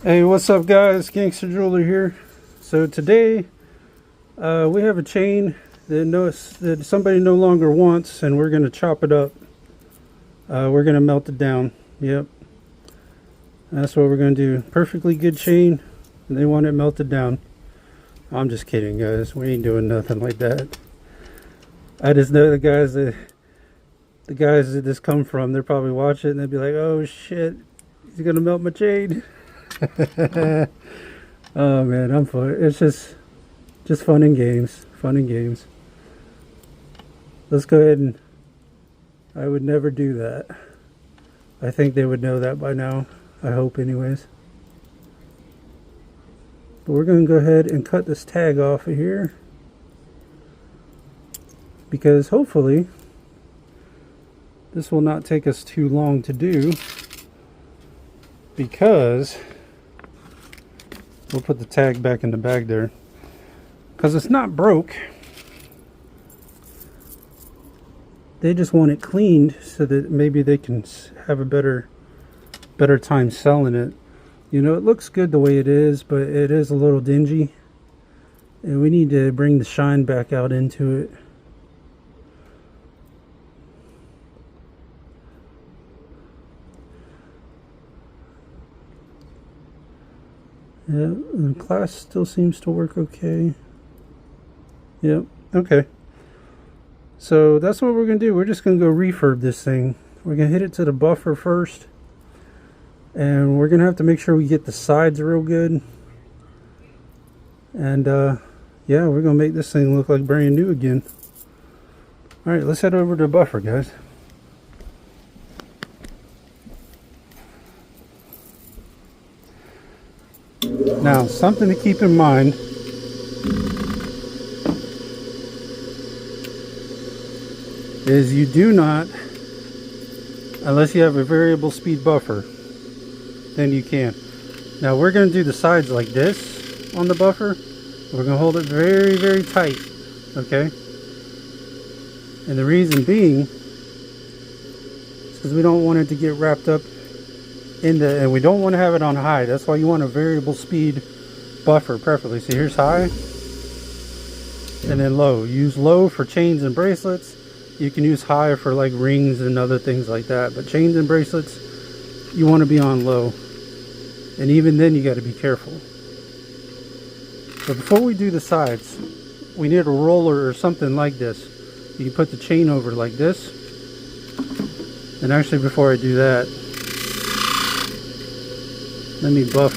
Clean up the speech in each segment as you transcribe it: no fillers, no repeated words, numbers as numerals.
Hey, what's up, guys? Gangster Jeweler here. So today we have a chain that somebody no longer wants, and we're gonna chop it up. We're gonna melt it down. Yep, that's what we're gonna do. Perfectly good chain, and they want it melted down. I'm just kidding, guys. We ain't doing nothing like that. I just know the guys that this come from. They're probably watching it and they'd be like, "Oh shit, he's gonna melt my chain." Oh man, I'm fun. It's just fun and games. Fun and games. Let's go ahead and I would never do that. I think they would know that by now. I hope anyways. But we're going to go ahead and cut this tag off of here, because hopefully this will not take us too long to do, because we'll put the tag back in the bag there, because it's not broke. They just want it cleaned so that maybe they can have a better time selling it. You know, it looks good the way it is, but it is a little dingy, and we need to bring the shine back out into it. Yeah, the glass still seems to work okay. Yep, okay. So that's what we're going to do. We're just going to go refurb this thing. We're going to hit it to the buffer first. And we're going to have to make sure we get the sides real good. And yeah, we're going to make this thing look like brand new again. Alright, let's head over to the buffer, guys. Now, something to keep in mind is you do not, unless you have a variable speed buffer, then you can. Now we're going to do the sides like this on the buffer. We're going to hold it very, very tight, okay? And the reason being is because we don't want it to get wrapped up in the, and we don't want to have it on high. That's why you want a variable speed buffer, preferably. So here's high, and then low. Use low for chains and bracelets. You can use high for like rings and other things like that, but chains and bracelets, you want to be on low. And even then you got to be careful. But before we do the sides, we need a roller or something like this. You can put the chain over like this. And actually, before I do that, let me buff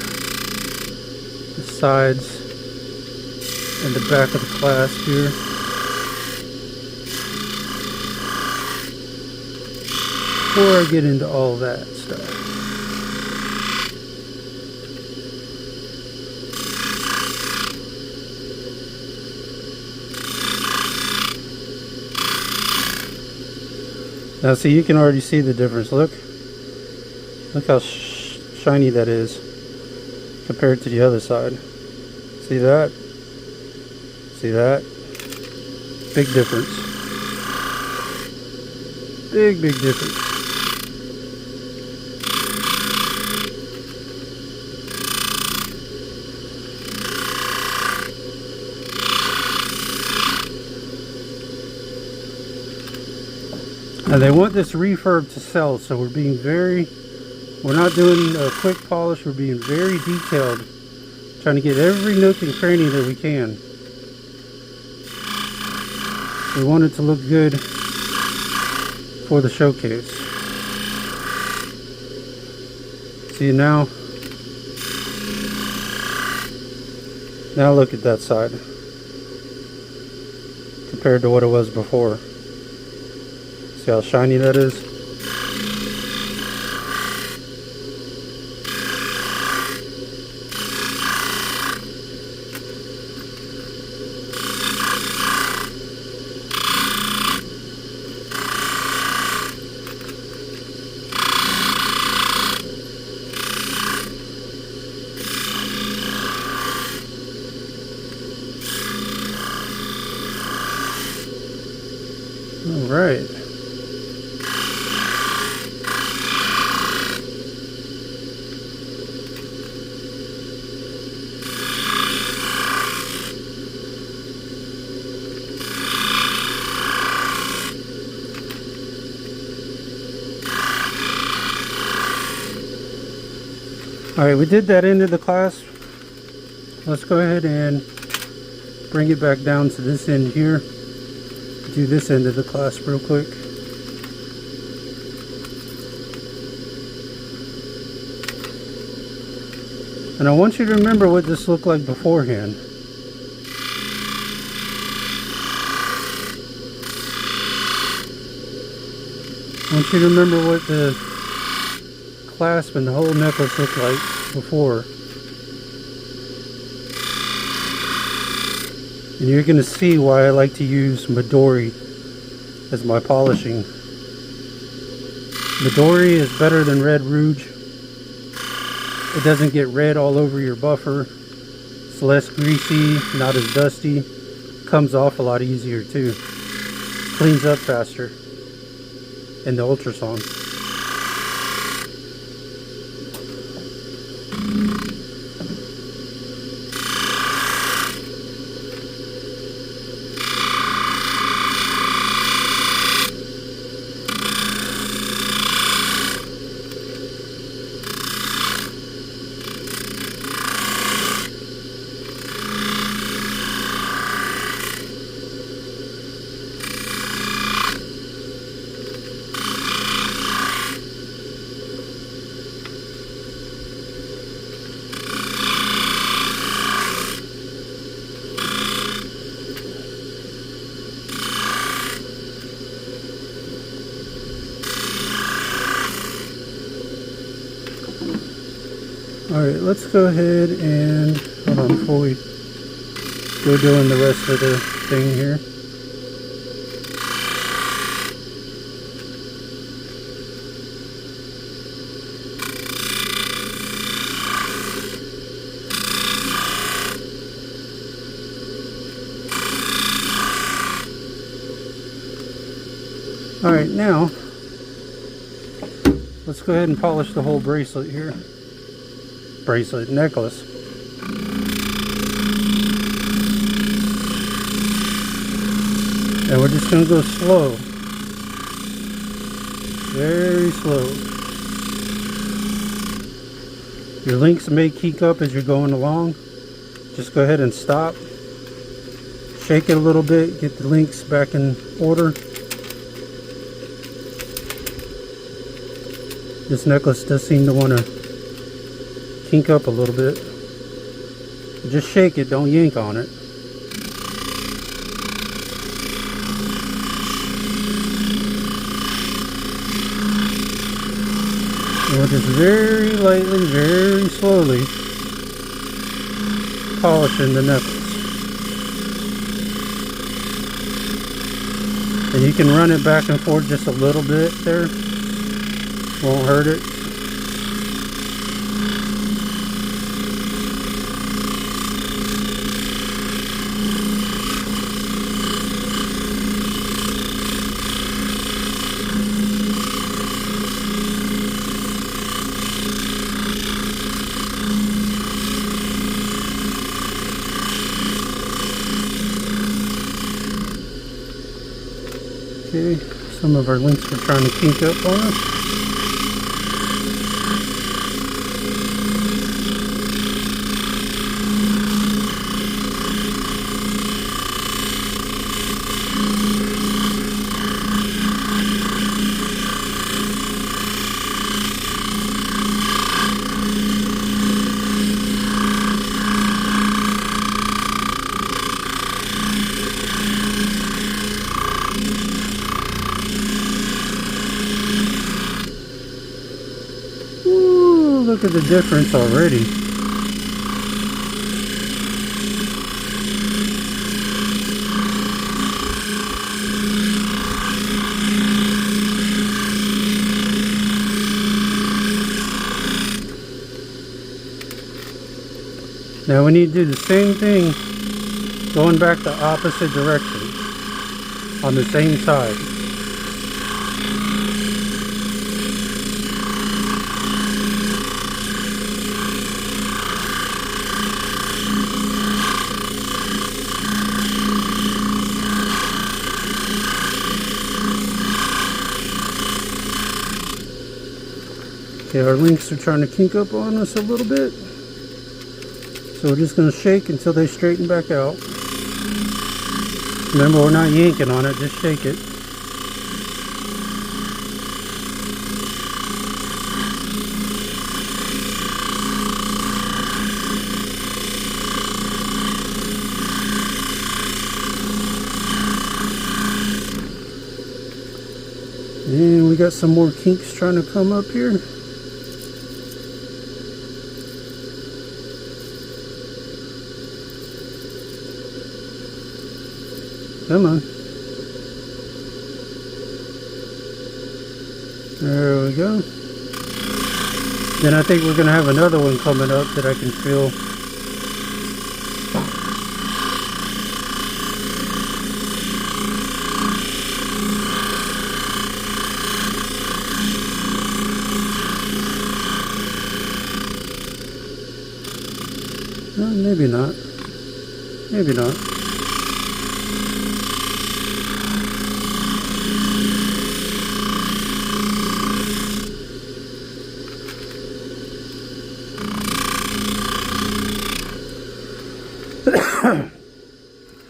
the sides and the back of the clasp here. Before I get into all that stuff. Now see, you can already see the difference. Look how shiny that is compared to the other side. See that? See that? Big difference. Big difference. Now they want this refurb to sell, so we're not doing a quick polish, we're being very detailed, trying to get every nook and cranny that we can. We want it to look good for the showcase. See, now look at that side compared to what it was before. See how shiny that is? All right. Alright, we did that end of the clasp. Let's go ahead and bring it back down to this end here. Do this end of the clasp real quick. And I want you to remember what this looked like beforehand. I want you to remember what the clasp and the whole necklace looked like before. And you're going to see why I like to use Midori as my polishing. Midori is better than Red Rouge. It doesn't get red all over your buffer. It's less greasy, not as dusty. Comes off a lot easier too. Cleans up faster in the ultrasound. Alright, let's go ahead and, hold on, before we go doing the rest of the thing here. Alright, now, let's go ahead and polish the whole bracelet here. Bracelet, necklace. And we're just going to go slow. Very slow. Your links may kink up as you're going along. Just go ahead and stop. Shake it a little bit, get the links back in order. This necklace does seem to want to kink up a little bit. Just shake it, don't yank on it. And we're just very lightly, very slowly polishing the necklace. And you can run it back and forth just a little bit there. Won't hurt it. Okay, some of our links are trying to kink up on us. Look at the difference already. Now we need to do the same thing going back the opposite direction on the same side. Okay, our links are trying to kink up on us a little bit. So we're just going to shake until they straighten back out. Remember, we're not yanking on it, just shake it. And we got some more kinks trying to come up here. Come on. There we go. Then I think we're going to have another one coming up that I can feel. Maybe not. Maybe not.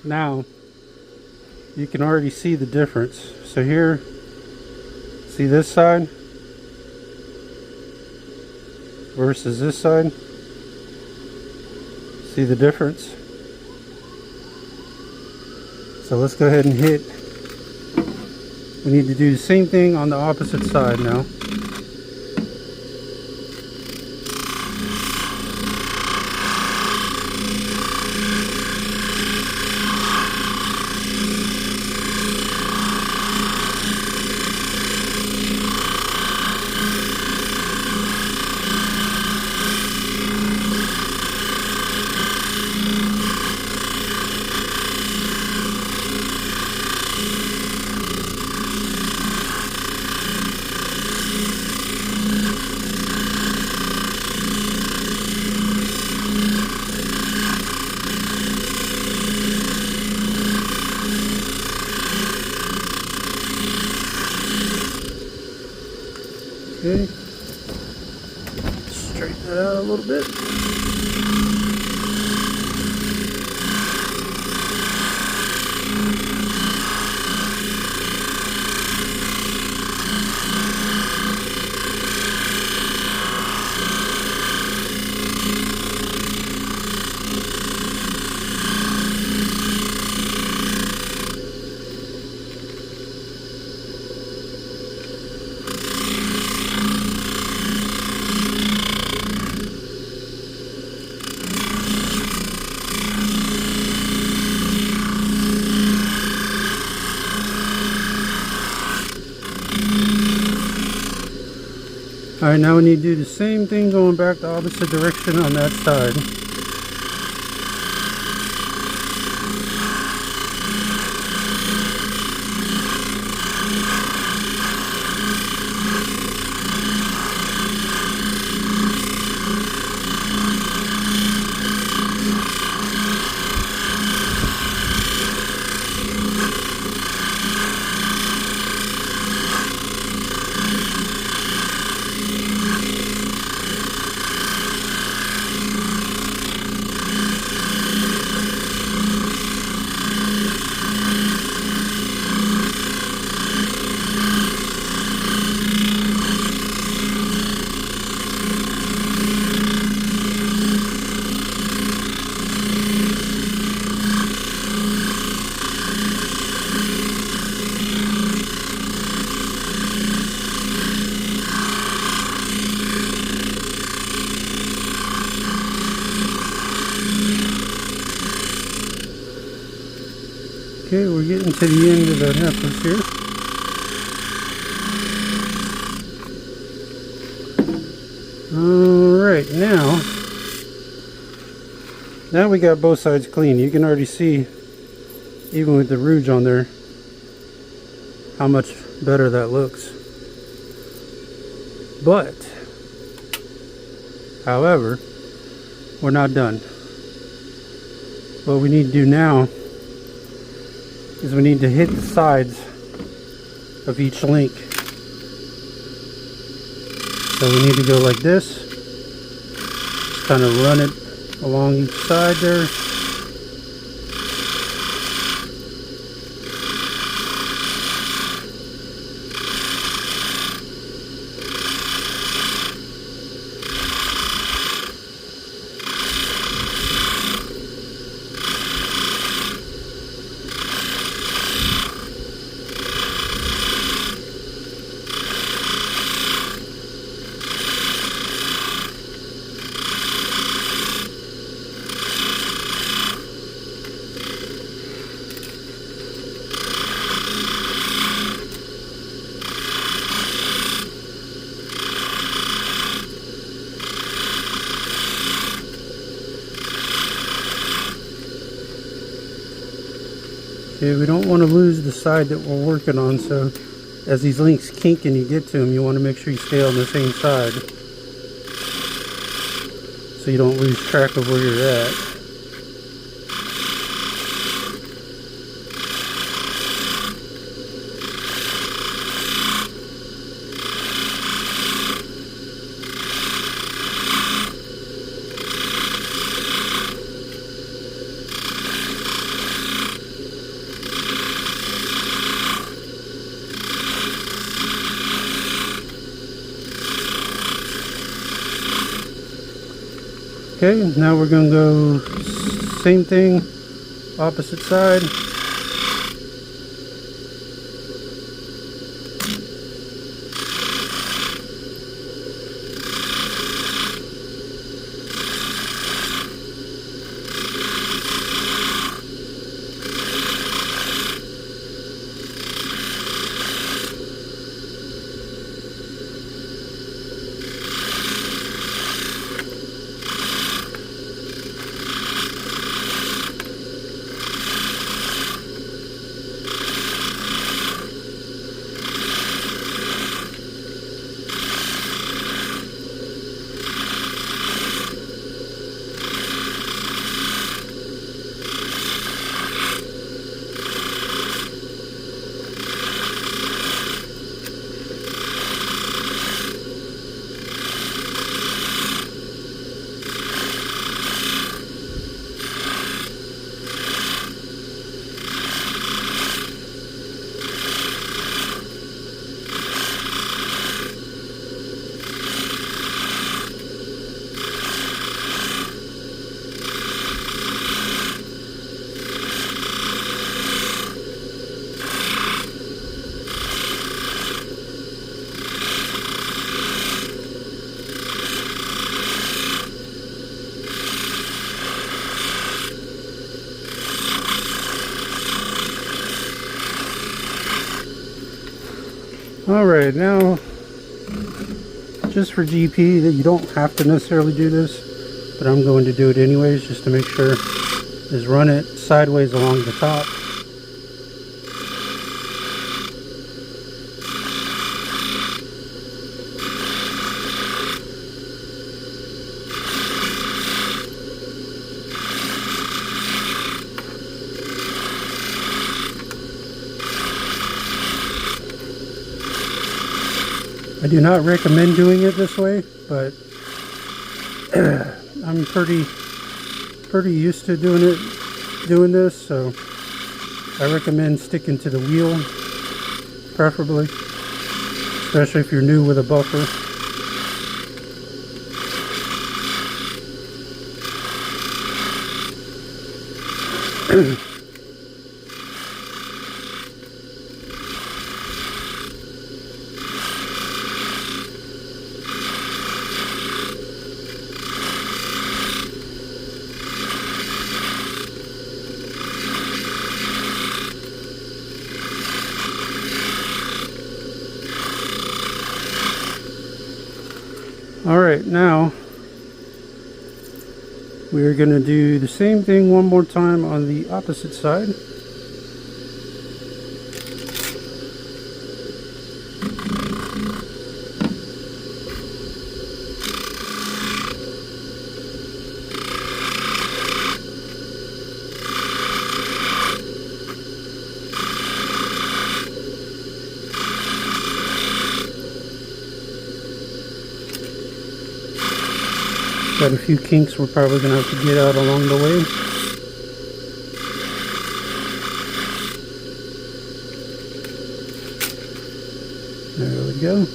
Now, you can already see the difference. So here, see this side versus this side? See the difference? So let's go ahead and hit. We need to do the same thing on the opposite side now. Okay, straighten that out a little bit. Alright, now we need to do the same thing going back the opposite direction on that side. Okay, we're getting to the end of the heifers here. Alright, now we got both sides clean. You can already see, even with the rouge on there, how much better that looks. But, however, we're not done. What we need to do now is we need to hit the sides of each link. So we need to go like this. Just kind of run it along each side there. Okay, we don't want to lose the side that we're working on, so as these links kink and you get to them, you want to make sure you stay on the same side so you don't lose track of where you're at. Okay, now we're going to go same thing, opposite side. Alright, now just for GP, that you don't have to necessarily do this, but I'm going to do it anyways just to make sure, is run it sideways along the top. I do not recommend doing it this way, but I'm pretty used to doing this, so I recommend sticking to the wheel, preferably, especially if you're new with a buffer. Alright, now we are going to do the same thing one more time on the opposite side. Got a few kinks we're probably going to have to get out along the way. There we go.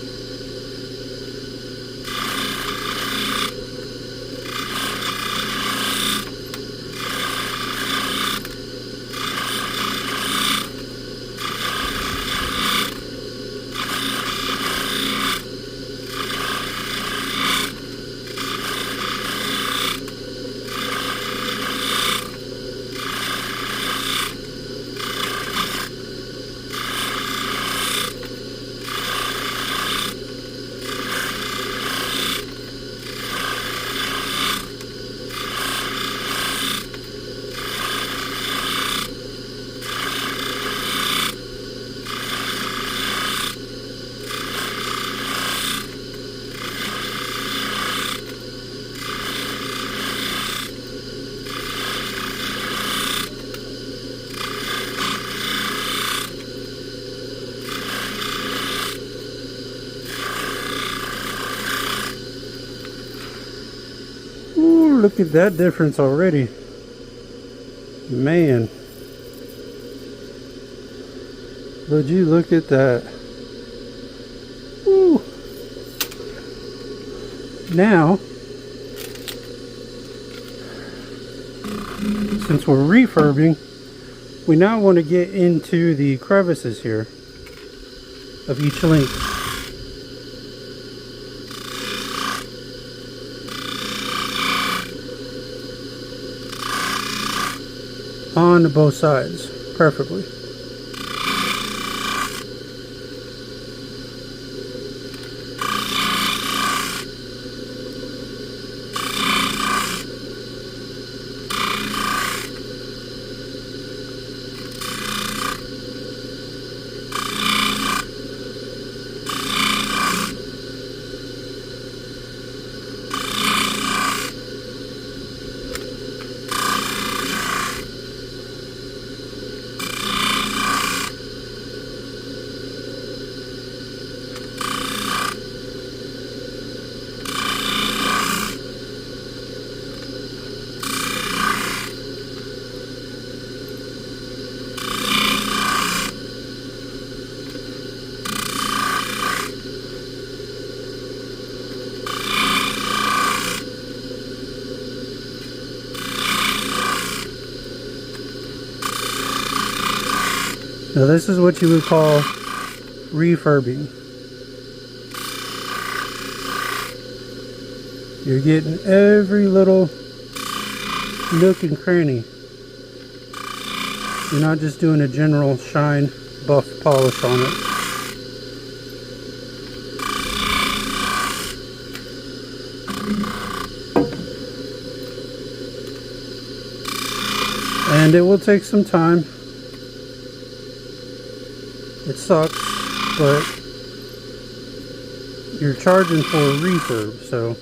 Look at that difference already. Man. Would you look at that? Woo. Now, since we're refurbing, we now want to get into the crevices here of each link. On both sides, preferably. Now this is what you would call refurbing. You're getting every little nook and cranny. You're not just doing a general shine, buff polish on it. And it will take some time. It sucks, but you're charging for a refurb, so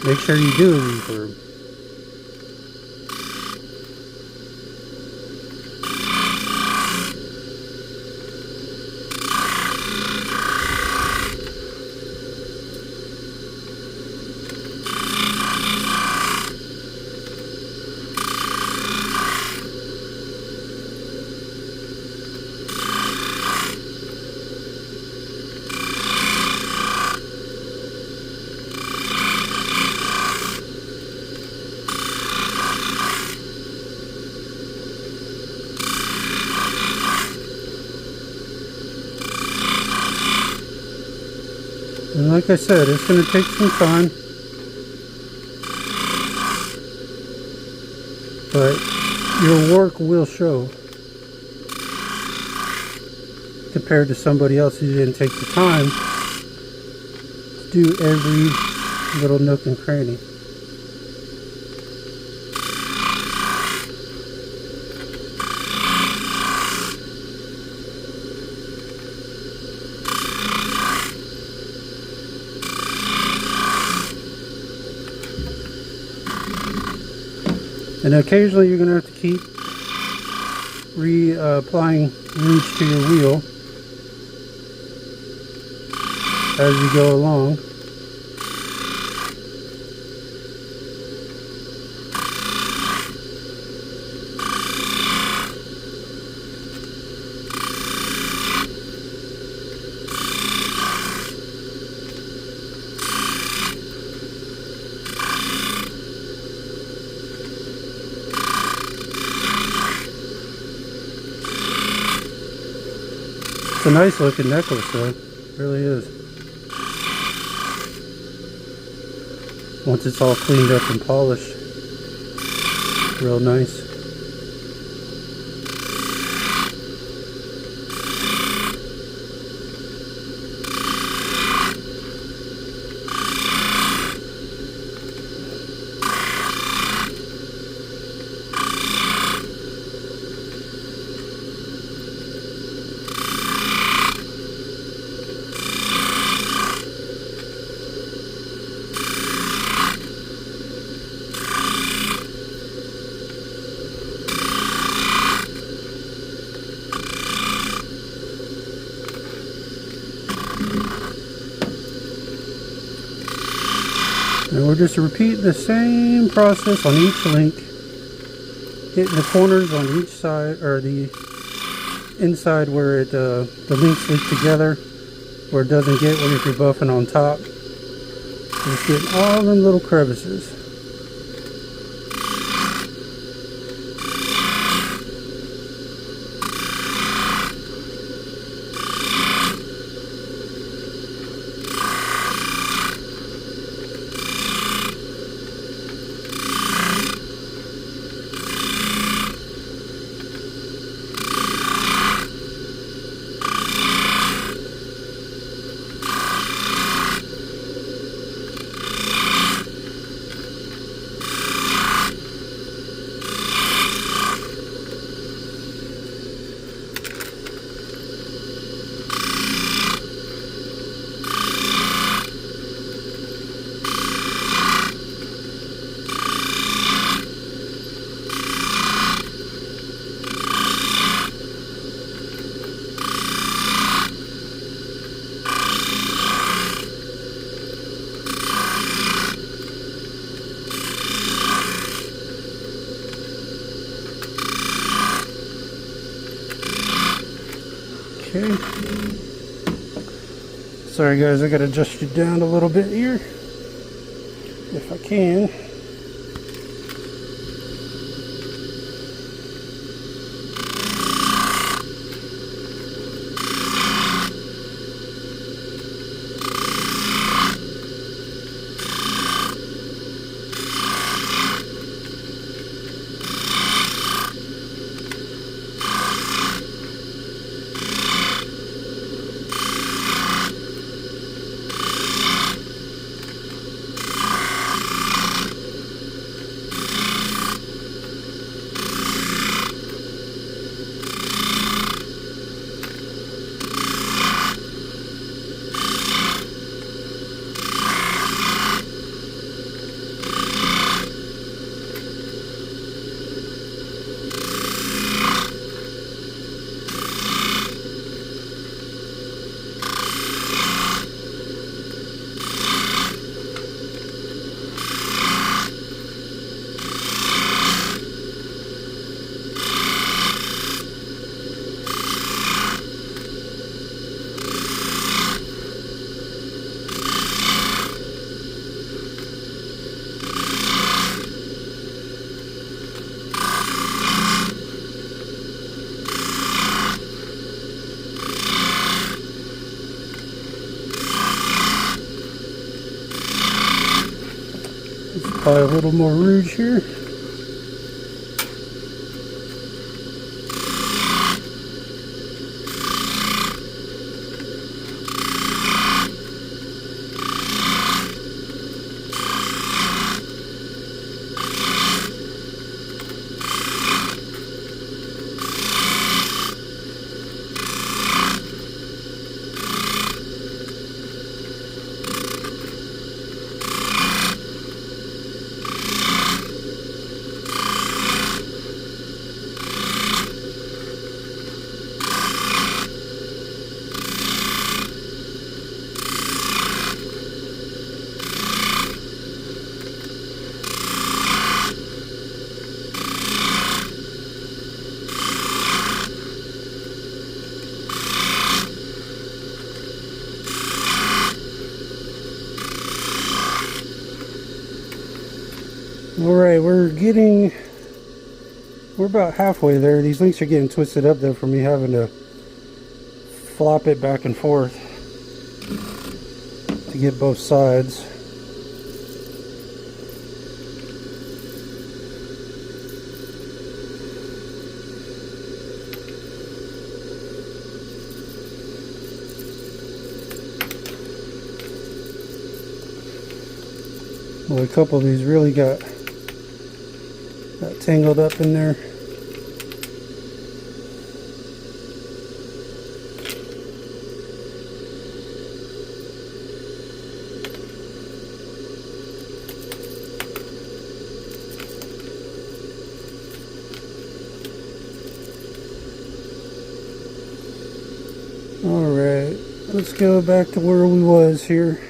make sure you do a refurb. And like I said, it's going to take some time, but your work will show compared to somebody else who didn't take the time to do every little nook and cranny. And occasionally you're going to have to keep reapplying rouge to your wheel as you go along. It's a nice looking necklace though, it really is. Once it's all cleaned up and polished, real nice. And we're just repeating the same process on each link, hitting the corners on each side, or the inside where it, the links link together, where it doesn't get when if you're buffing on top. Just getting all them little crevices. Okay. Sorry guys, I gotta adjust you down a little bit here, if I can. Apply a little more rouge here. Alright, we're about halfway there. These links are getting twisted up though from me having to flop it back and forth to get both sides. Well, a couple of these really got tangled up in there. Alright, let's go back to where we was here.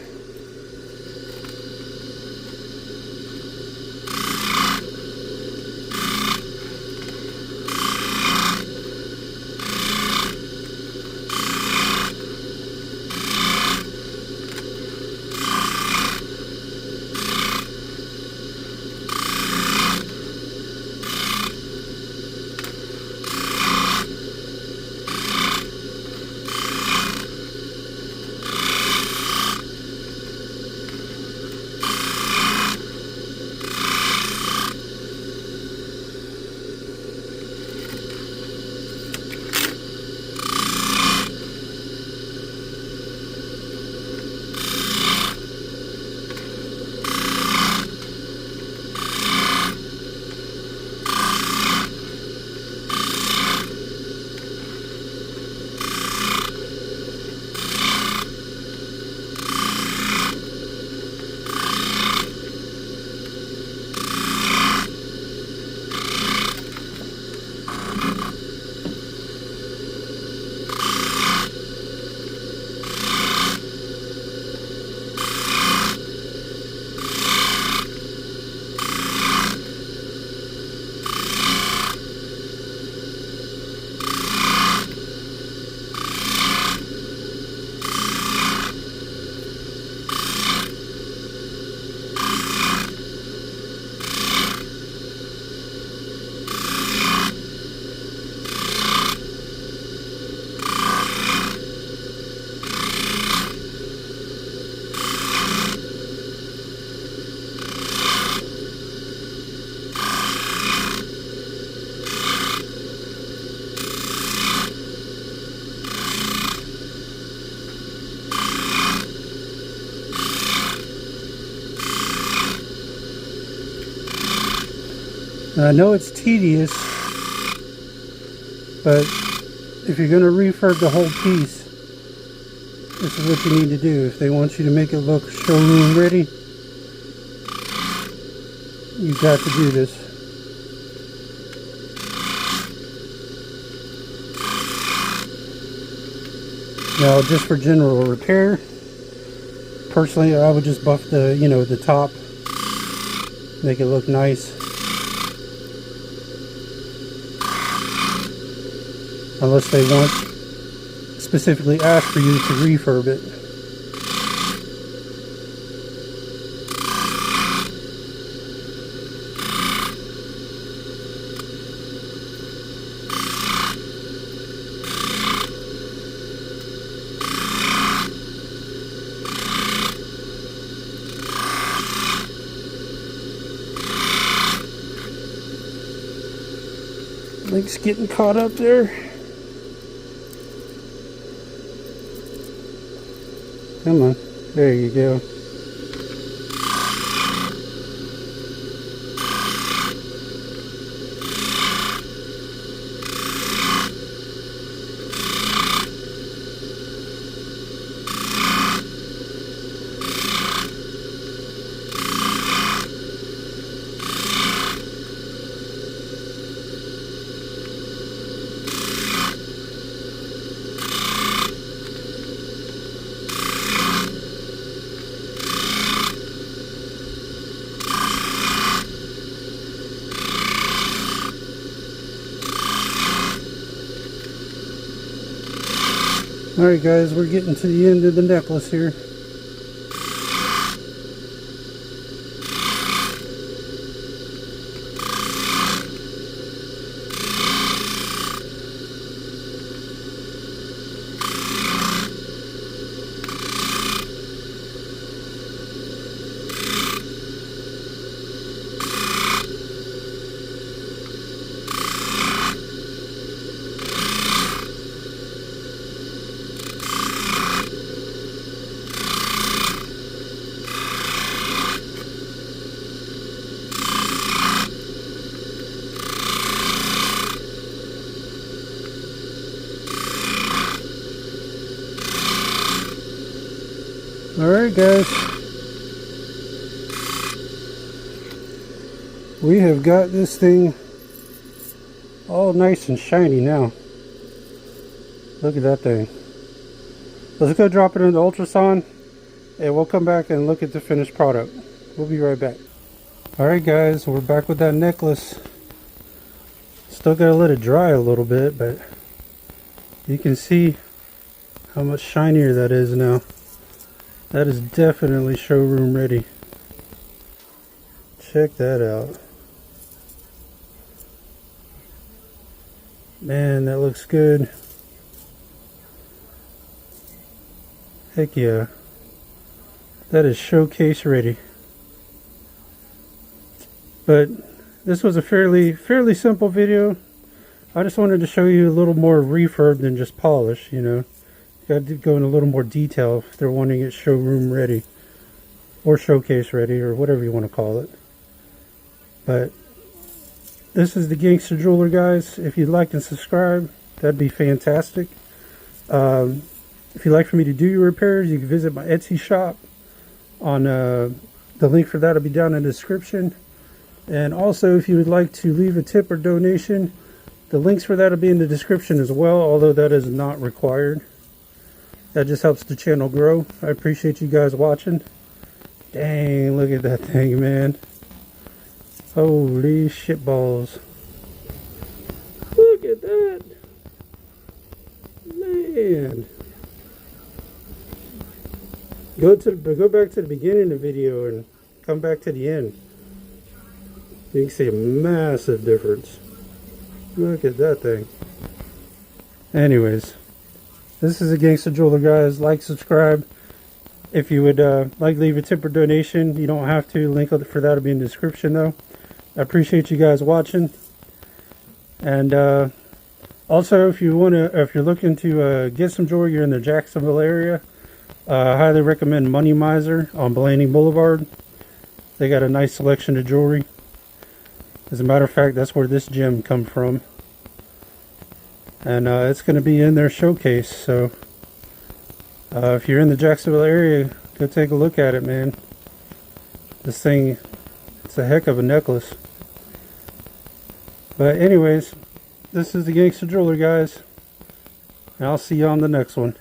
I know it's tedious, but if you're going to refurb the whole piece, this is what you need to do. If they want you to make it look showroom ready, you've got to do this. Now, just for general repair, personally, I would just buff the, the top, make it look nice. Unless they want, specifically ask for you to refurb it. Link's getting caught up there. Come on, there you go. Alright guys, we're getting to the end of the necklace here. Alright guys, we have got this thing all nice and shiny now. Look at that thing. Let's go drop it in the ultrasound and we'll come back and look at the finished product. We'll be right back. Alright guys, we're back with that necklace. Still gotta let it dry a little bit, but you can see how much shinier that is now. That is definitely showroom ready. Check that out. Man, that looks good. Heck yeah. That is showcase ready. But this was a fairly simple video. I just wanted to show you a little more refurb than just polish, you know. You got to go in a little more detail if they're wanting it showroom ready or showcase ready or whatever you want to call it. But this is the Gangster Jeweler, guys. If you'd like to subscribe, that'd be fantastic. If you'd like for me to do your repairs, you can visit my Etsy shop. On the link for that will be down in the description. And also, if you would like to leave a tip or donation, the links for that will be in the description as well, although that is not required. That just helps the channel grow. I appreciate you guys watching. Dang, look at that thing, man. Holy shitballs. Look at that. Man. Go back to the beginning of the video and come back to the end. You can see a massive difference. Look at that thing. Anyways, this is a Gangster Jeweler, guys. Like, subscribe. If you would like leave a tip or donation, you don't have to. Link for that will be in the description, though. I appreciate you guys watching. And also, if you're looking to get some jewelry, you're in the Jacksonville area, I highly recommend Money Miser on Blanding Boulevard. They got a nice selection of jewelry. As a matter of fact, that's where this gem come from. And it's going to be in their showcase. So if you're in the Jacksonville area, go take a look at it, man. This thing, it's a heck of a necklace. But anyways, this is the Gangster Jeweler, guys. And I'll see you on the next one.